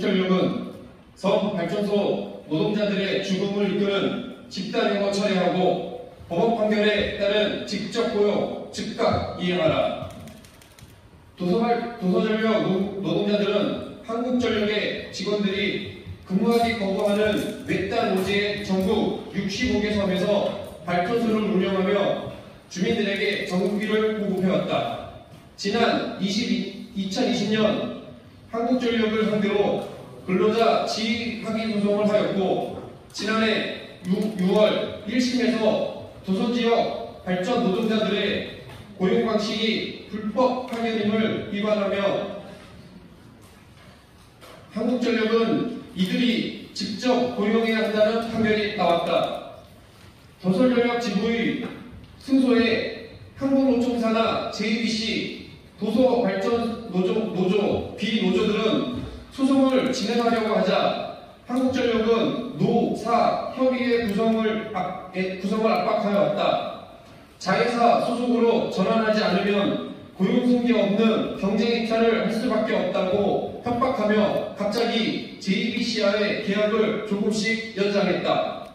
한국전력은 섬 발전소 노동자들의 죽음을 이끄는 집단해고 처리하고 법원 판결에 따른 직접 고용 즉각 이행하라. 도서전력 노동자들은 한국전력의 직원들이 근무하기 거부하는 외딴 오지의 전국 65개 섬에서 발전소를 운영하며 주민들에게 전국비를 보급해왔다. 지난 2020년 한국전력을 상대로 근로자 지위 확인 소송을 하였고, 지난해 6월 1심에서 도서지역 발전 노동자들의 고용 방식이 불법 파견임을 위반하며 한국전력은 이들이 직접 고용해야 한다는 판결이 나왔다. 도서전력 지부의 승소에 한국노총사나 JBC, 도서발전노조, 비노조들은 소송을 진행하려고 하자 한국전력은 노, 사 협의회 구성을 압박하여 왔다. 자회사 소속으로 전환하지 않으면 고용 승계 없는 경쟁 입찰을 할 수밖에 없다고 협박하며 갑자기 JBC와의 계약을 조금씩 연장했다.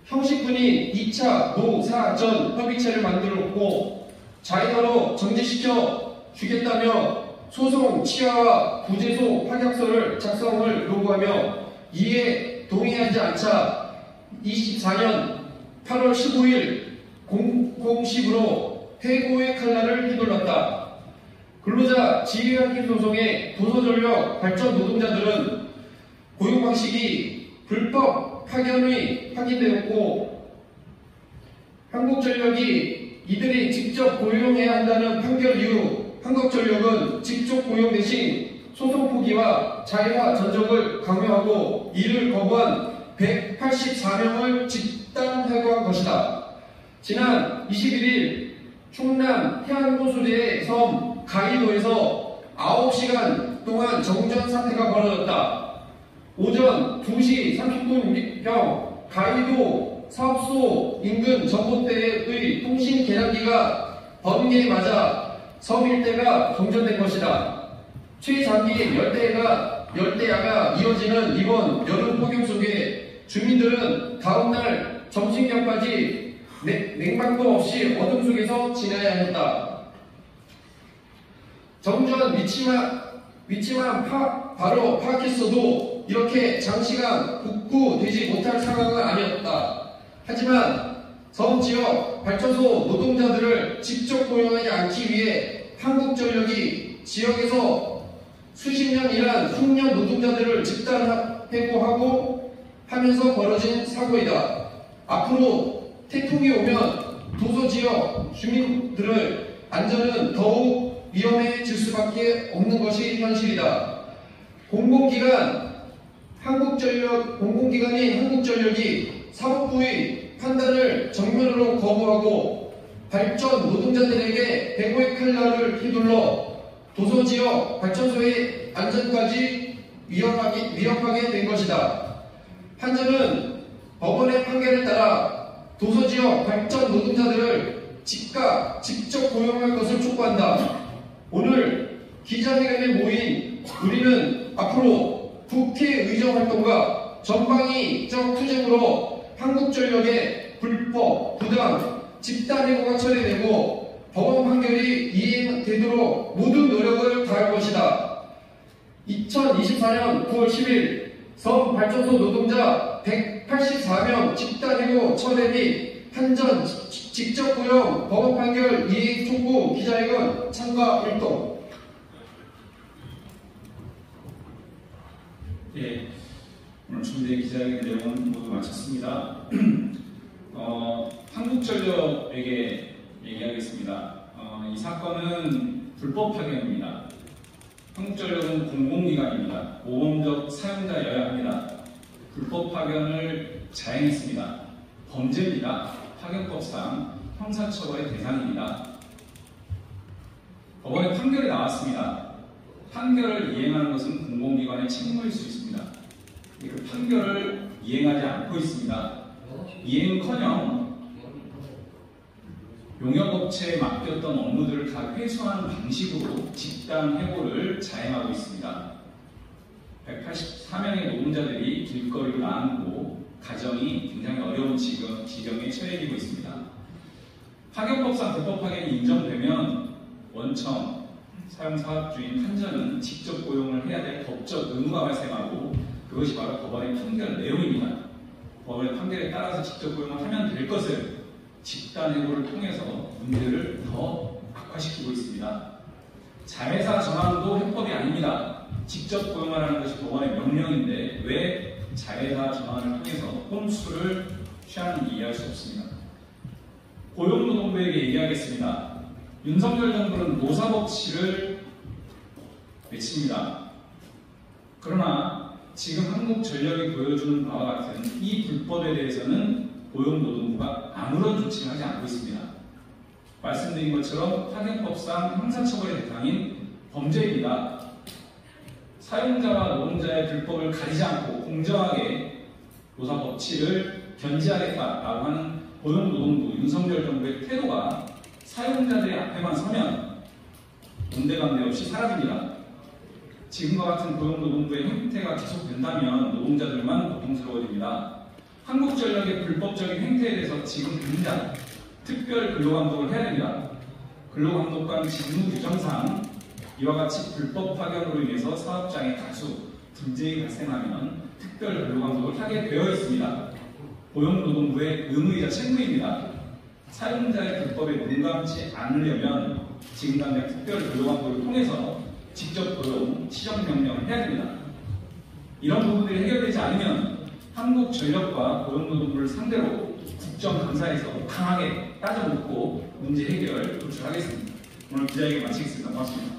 형식군이 2차 노사전 협의체를 만들었고 자회사로 정지시켜 주겠다며 소송 취하와 구제소 확약서를 작성을 요구하며 이에 동의하지 않자 24년 8월 15일 공식으로 해고의 칼날을 휘둘렀다. 근로자 지휘확인 소송의 도서전력 발전 노동자들은 고용 방식이 불법 파견이 확인되었고 한국전력이 이들이 직접 고용해야 한다는 판결 이후 한국전력은 직접 고용 대신 소송 포기와 자회사 전적을 강요하고 이를 거부한 184명을 집단 해고한 것이다. 지난 21일 충남 해안호수대의 섬 가이도에서 9시간 동안 정전 사태가 벌어졌다. 오전 2시 30분경 가이도 사업소 인근 전봇대의 통신 계량기가 번개에 맞아 섬 일대가 정전된 것이다. 최장기 열대야가 이어지는 이번 여름 폭염 속에 주민들은 다음날 점심경까지 냉방도 없이 어둠 속에서 지내야 했다. 정전 위치만 바로 파악했어도 이렇게 장시간 복구되지 못할 상황은 아니었다. 하지만 섬 지역 발전소 노동자들을 직접 고용하지 않기 위해 한국전력이 지역에서 수십 년 일한 숙련 노동자들을 집단 해고하고 하면서 벌어진 사고이다. 앞으로 태풍이 오면 도서 지역 주민들의 안전은 더욱 위험해질 수밖에 없는 것이 현실이다. 공공기관인 한국전력이 사법부의 판단을 정면으로 거부하고 발전 노동자들에게 해고의 칼날을 휘둘러 도서지역 발전소의 안전까지 위협하게 된 것이다. 한전은 법원의 판결에 따라 도서지역 발전 노동자들을 직접 고용할 것을 촉구한다. 오늘 기자회견에 모인 우리는 앞으로 국회 의정활동과 전방위적 투쟁으로 한국전력의 불법, 부당, 집단해고가 처리되고 법원 판결이 이행되도록 모든 노력을 다할 것이다. 2024년 9월 10일 섬 발전소 노동자 184명 집단해고 철회 및 한전 직접 고용 법원 판결 이행 촉구 기자회견 참가 활동. 네, 오늘 준비된 기자회견 내용은 모두 마쳤습니다. 한국전력에게 얘기하겠습니다. 이 사건은 불법 파견입니다. 한국전력은 공공기관입니다. 모범적 사용자여야 합니다. 불법 파견을 자행했습니다. 범죄입니다. 파견법상 형사처벌의 대상입니다. 법원의 판결이 나왔습니다. 판결을 이행하는 것은 공공기관의 책무일 수 있습니다. 그 판결을 이행하지 않고 있습니다. 이행커녕 용역업체에 맡겼던 업무들을 다 회수하는 방식으로 집단 해고를 자행하고 있습니다. 184명의 노동자들이 길거리로 나앉고 가정이 굉장히 어려운 지경에 처해지고 있습니다. 파견법상 불법 파견이 인정되면 원청, 사용사업주인, 환전은 직접 고용을 해야 될 법적 의무가 발생하고 그것이 바로 법원의 판결 내용입니다. 법원의 판결에 따라서 직접 고용을 하면 될 것을 집단해고를 통해서 문제를 더 악화시키고 있습니다. 자회사 전환도 해법이 아닙니다. 직접 고용하라는 것이 법원의 명령인데 왜 자회사 전환을 통해서 꼼수를 취하는지 이해할 수 없습니다. 고용노동부에게 얘기하겠습니다. 윤석열 정부는 노사법치를 외칩니다. 그러나 지금 한국전력이 보여주는 바와 같은 이 불법에 대해서는 고용노동부가 아무런 조치를 하지 않고 있습니다. 말씀드린 것처럼 파견법상 형사처벌의 대상인 범죄입니다. 사용자와 노동자의 불법을 가리지 않고 공정하게 노사법치를 견지하겠다라고 하는 고용노동부 윤석열 정부의 태도가 사용자들의 앞에만 서면 온데간데 없이 사라집니다. 지금과 같은 고용노동부의 행태가 계속된다면 노동자들만 고통스러워집니다. 한국전력의 불법적인 행태에 대해서 지금 당장 특별 근로감독을 해야 됩니다. 근로감독관 직무 규정상 이와 같이 불법 파견으로 인해서 사업장에 다수 문제가 발생하면 특별 근로감독을 하게 되어 있습니다. 고용노동부의 의무이자 책무입니다. 사용자의 불법에 눈 감지 않으려면 지금 당장 특별 근로감독을 통해서 직접 고용, 시정명령을 해야 됩니다. 이런 부분들이 해결되지 않으면 한국전력과 고용노동부를 상대로 국정감사에서 강하게 따져놓고 문제 해결 도출하겠습니다. 오늘 기자회견 마치겠습니다. 고맙습니다.